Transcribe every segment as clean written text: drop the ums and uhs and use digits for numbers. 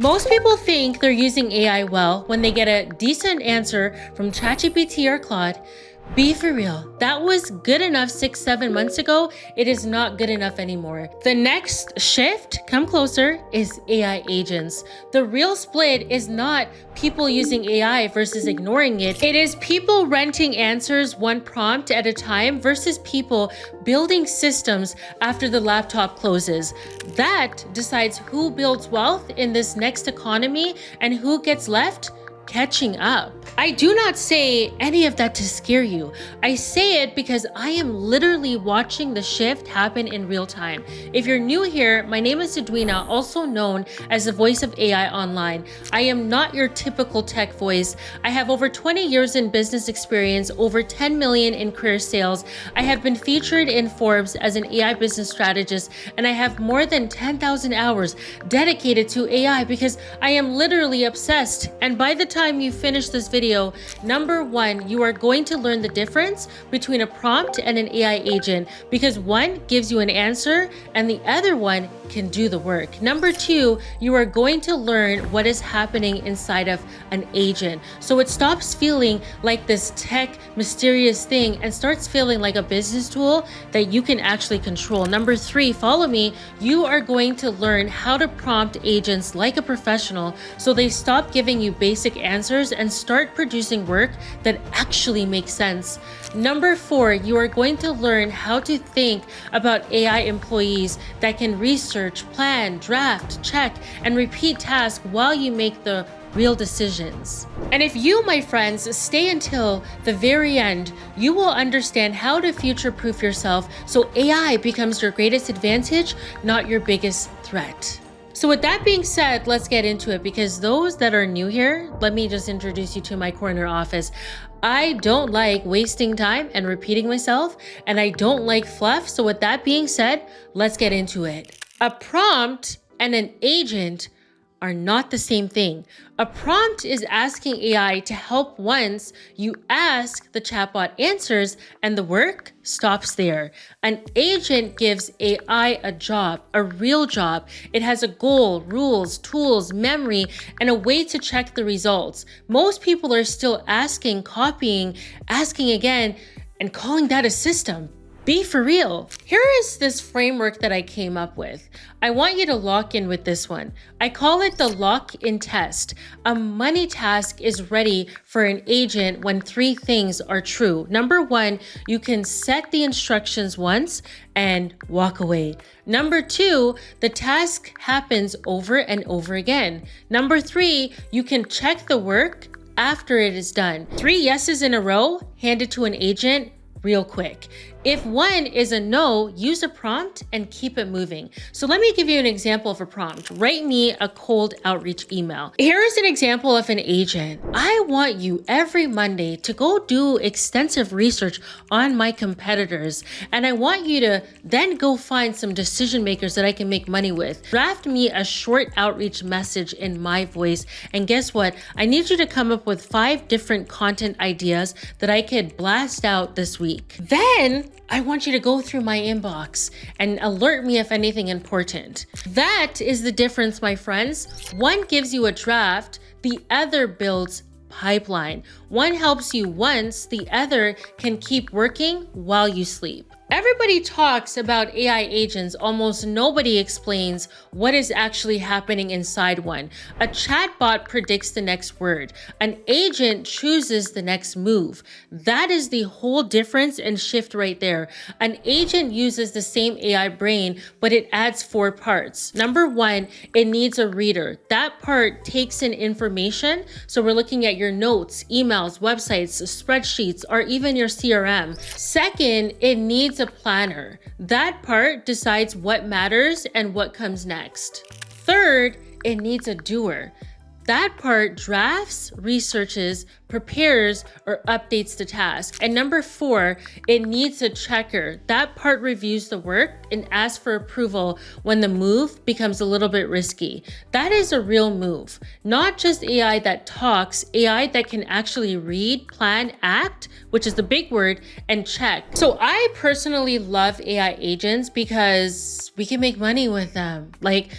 Most people think they're using AI well when they get a decent answer from ChatGPT or Claude. Be for real. That was good enough 6-7 months ago. It is not good enough anymore. The next shift, come closer, is AI agents. The real split is not people using AI versus ignoring it. It is people renting answers one prompt at a time versus people building systems after the laptop closes. That decides who builds wealth in this next economy and who gets left catching up. I do not say any of that to scare you. I say it because I am literally watching the shift happen in real time. If you're new here, my name is Edwina, also known as the voice of AI online. I am not your typical tech voice. I have over 20 years in business experience, over 10 million in career sales. I have been featured in Forbes as an AI business strategist, and I have more than 10,000 hours dedicated to AI because I am literally obsessed. And by the time you finish this video, number one, you are going to learn the difference between a prompt and an AI agent because one gives you an answer and the other one can do the work. Number two, you are going to learn what is happening inside of an agent. So it stops feeling like this tech mysterious thing and starts feeling like a business tool that you can actually control. Number three, follow me. You are going to learn how to prompt agents like a professional so they stop giving you basic answers and start producing work that actually makes sense. Number four, you are going to learn how to think about AI employees that can research, plan, draft, check, and repeat tasks while you make the real decisions. And if you, my friends, stay until the very end, you will understand how to future-proof yourself so AI becomes your greatest advantage, not your biggest threat. So with that being said, let's get into it because those that are new here, let me just introduce you to my corner office. I don't like wasting time and repeating myself, and I don't like fluff. So with that being said, let's get into it. A prompt and an agent are not the same thing. A prompt is asking AI to help once you ask, the chatbot answers, and the work stops there. An agent gives AI a job, a real job. It has a goal, rules, tools, memory, and a way to check the results. Most people are still asking, copying, asking again, and calling that a system. Be for real. Here is this framework that I came up with. I want you to lock in with this one. I call it the lock-in test. A money task is ready for an agent when three things are true. Number one, you can set the instructions once and walk away. Number two, the task happens over and over again. Number three, you can check the work after it is done. 3 yeses in a row, hand it to an agent real quick. If one is a no, use a prompt and keep it moving. So let me give you an example of a prompt. Write me a cold outreach email. Here is an example of an agent. I want you every Monday to go do extensive research on my competitors. And I want you to then go find some decision makers that I can make money with. Draft me a short outreach message in my voice. And guess what? I need you to come up with 5 different content ideas that I could blast out this week. Then I want you to go through my inbox and alert me if anything important. That is the difference, my friends. One gives you a draft, the other builds pipeline. One helps you once, the other can keep working while you sleep. Everybody talks about AI agents, almost nobody explains what is actually happening inside one. A chatbot predicts the next word. An agent chooses the next move. That is the whole difference and shift right there. An agent uses the same AI brain, but it adds 4 parts. Number one, it needs a reader. That part takes in information. So we're looking at your notes, emails, websites, spreadsheets, or even your CRM. Second, it needs a planner. That part decides what matters and what comes next. Third, it needs a doer. That part drafts, researches, prepares, or updates the task. And number 4, it needs a checker. That part reviews the work and asks for approval when the move becomes a little bit risky. That is a real move. Not just AI that talks, AI that can actually read, plan, act, which is the big word, and check. So I personally love AI agents because we can make money with them. Like,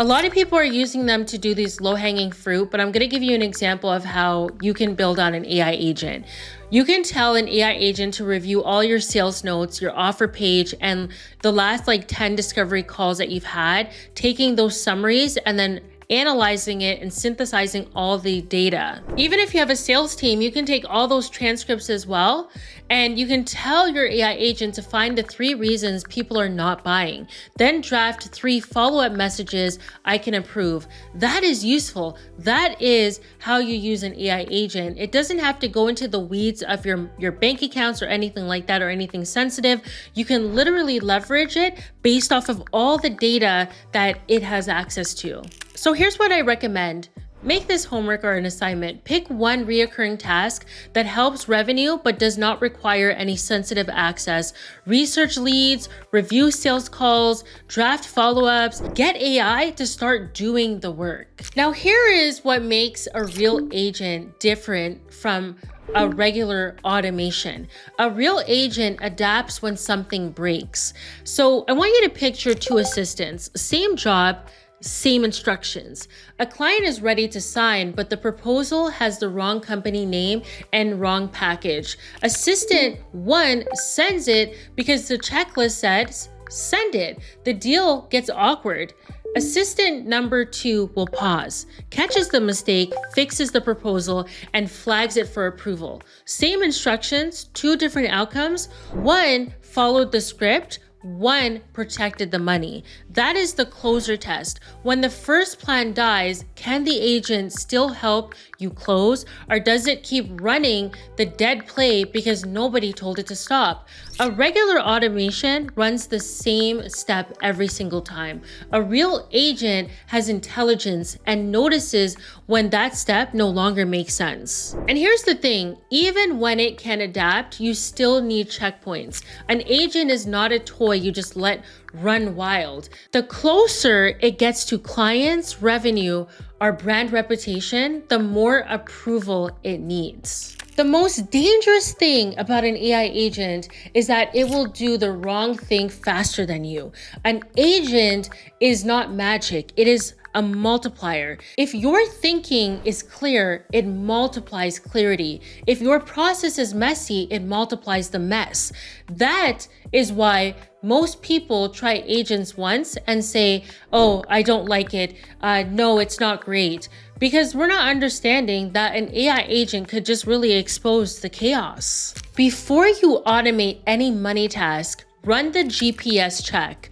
A lot of people are using them to do these low-hanging fruit, but I'm going to give you an example of how you can build on an AI agent. You can tell an AI agent to review all your sales notes, your offer page, and the last 10 discovery calls that you've had, taking those summaries and then analyzing it and synthesizing all the data. Even if you have a sales team, you can take all those transcripts as well, and you can tell your AI agent to find the 3 reasons people are not buying. Then draft 3 follow-up messages I can improve. That is useful. That is how you use an AI agent. It doesn't have to go into the weeds of your bank accounts or anything like that, or anything sensitive. You can literally leverage it based off of all the data that it has access to. So here's what I recommend. Make this homework or an assignment. Pick one reoccurring task that helps revenue but does not require any sensitive access. Research leads, review sales calls, draft follow-ups. Get AI to start doing the work. Now here is what makes a real agent different from a regular automation. A real agent adapts when something breaks. So I want you to picture 2 assistants, same job, same instructions. A client is ready to sign, but the proposal has the wrong company name and wrong package. Assistant 1 sends it because the checklist says send it. The deal gets awkward. Assistant number 2 will pause, catches the mistake, fixes the proposal, and flags it for approval. Same instructions, 2 different outcomes. 1 followed the script, 1 protected the money. That is the closer test. When the first plan dies, can the agent still help you close, or does it keep running the dead play because nobody told it to stop? A regular automation runs the same step every single time. A real agent has intelligence and notices when that step no longer makes sense. And here's the thing, even when it can adapt, you still need checkpoints. An agent is not a toy you just let run wild. The closer it gets to clients, revenue, or brand reputation, the more approval it needs. The most dangerous thing about an AI agent is that it will do the wrong thing faster than you. An agent is not magic. It is a multiplier. If your thinking is clear, it multiplies clarity. If your process is messy, it multiplies the mess. That is why most people try agents once and say, oh, I don't like it. No, it's not great. Because we're not understanding that an AI agent could just really expose the chaos. Before you automate any money task, run the GPS check.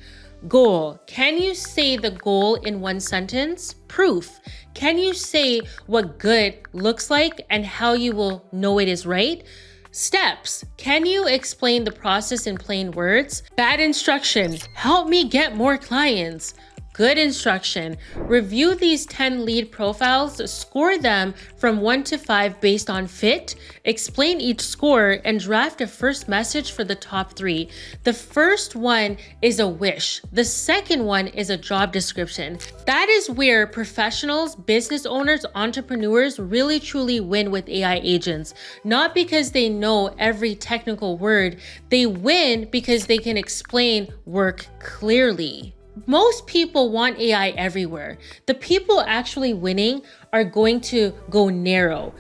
Goal. Can you say the goal in 1 sentence? Proof. Can you say what good looks like and how you will know it is right? Steps. Can you explain the process in plain words? Bad instruction. Help me get more clients. Good instruction. Review these 10 lead profiles, score them from 1 to 5 based on fit, explain each score, and draft a first message for the top 3. The first one is a wish. The second one is a job description. That is where professionals, business owners, entrepreneurs really truly win with AI agents. Not because they know every technical word, they win because they can explain work clearly. Most people want AI everywhere. The people actually winning are going to go narrow.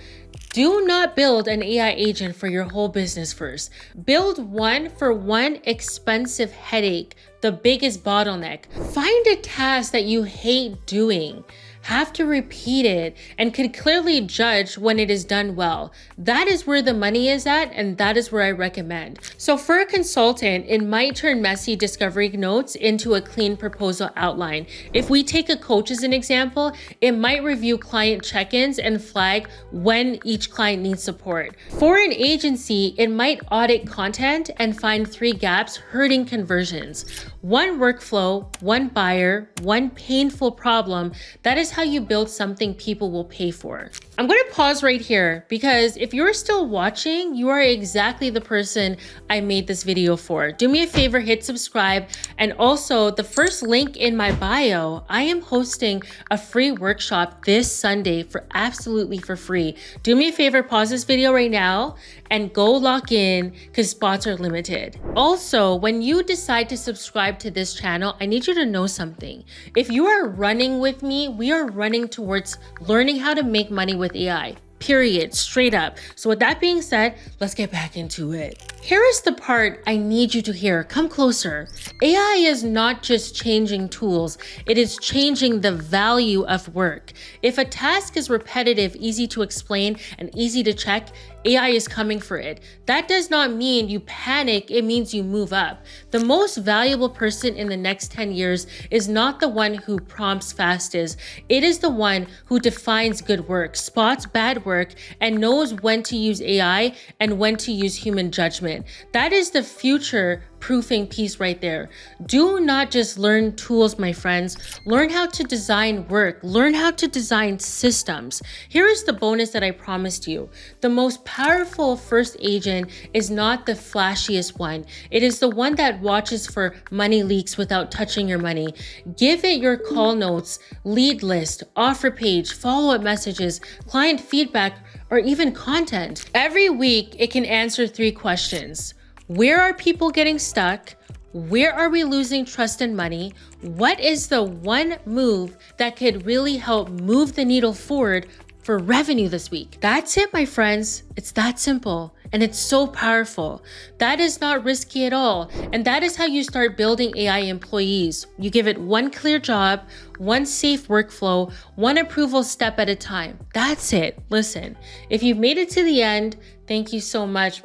Do not build an AI agent for your whole business first. Build one for one expensive headache, the biggest bottleneck. Find a task that you hate doing, have to repeat it, and can clearly judge when it is done well. That is where the money is at, and that is where I recommend. So for a consultant, it might turn messy discovery notes into a clean proposal outline. If we take a coach as an example, it might review client check-ins and flag when each client needs support. For an agency, it might audit content and find 3 gaps hurting conversions. 1 workflow, 1 buyer, 1 painful problem. That is how you build something people will pay for. I'm going to pause right here because if you're still watching, you are exactly the person I made this video for. Do me a favor, hit subscribe, and also the first link in my bio, I am hosting a free workshop this Sunday for absolutely for free. Do me a favor, pause this video right now and go lock in because spots are limited. Also, when you decide to subscribe subscribed to this channel, I need you to know something. If you are running with me, we are running towards learning how to make money with AI. Period. Straight up. So with that being said, let's get back into it. Here is the part I need you to hear. Come closer. AI is not just changing tools, it is changing the value of work. If a task is repetitive, easy to explain, and easy to check, AI is coming for it. That does not mean you panic, it means you move up. The most valuable person in the next 10 years is not the one who prompts fastest. It is the one who defines good work, spots bad work, and knows when to use AI and when to use human judgment. That is the future proofing piece right there. Do not just learn tools, my friends. Learn how to design work. Learn how to design systems. Here is the bonus that I promised you. The most powerful first agent is not the flashiest one. It is the one that watches for money leaks without touching your money. Give it your call notes, lead list, offer page, follow-up messages, client feedback, or even content. Every week, it can answer 3 questions. Where are people getting stuck? Where are we losing trust and money? What is the one move that could really help move the needle forward for revenue this week? That's it, my friends. It's that simple. And it's so powerful. That is not risky at all. And that is how you start building AI employees. You give it one clear job, one safe workflow, one approval step at a time. That's it. Listen, if you've made it to the end, thank you so much.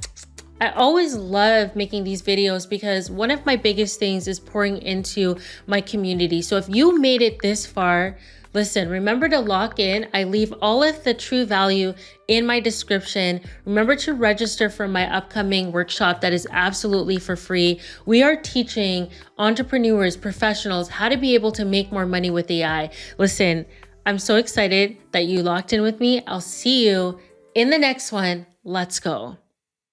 I always love making these videos because one of my biggest things is pouring into my community. So if you made it this far, listen, remember to lock in. I leave all of the true value in my description. Remember to register for my upcoming workshop that is absolutely for free. We are teaching entrepreneurs, professionals, how to be able to make more money with AI. Listen, I'm so excited that you locked in with me. I'll see you in the next one. Let's go.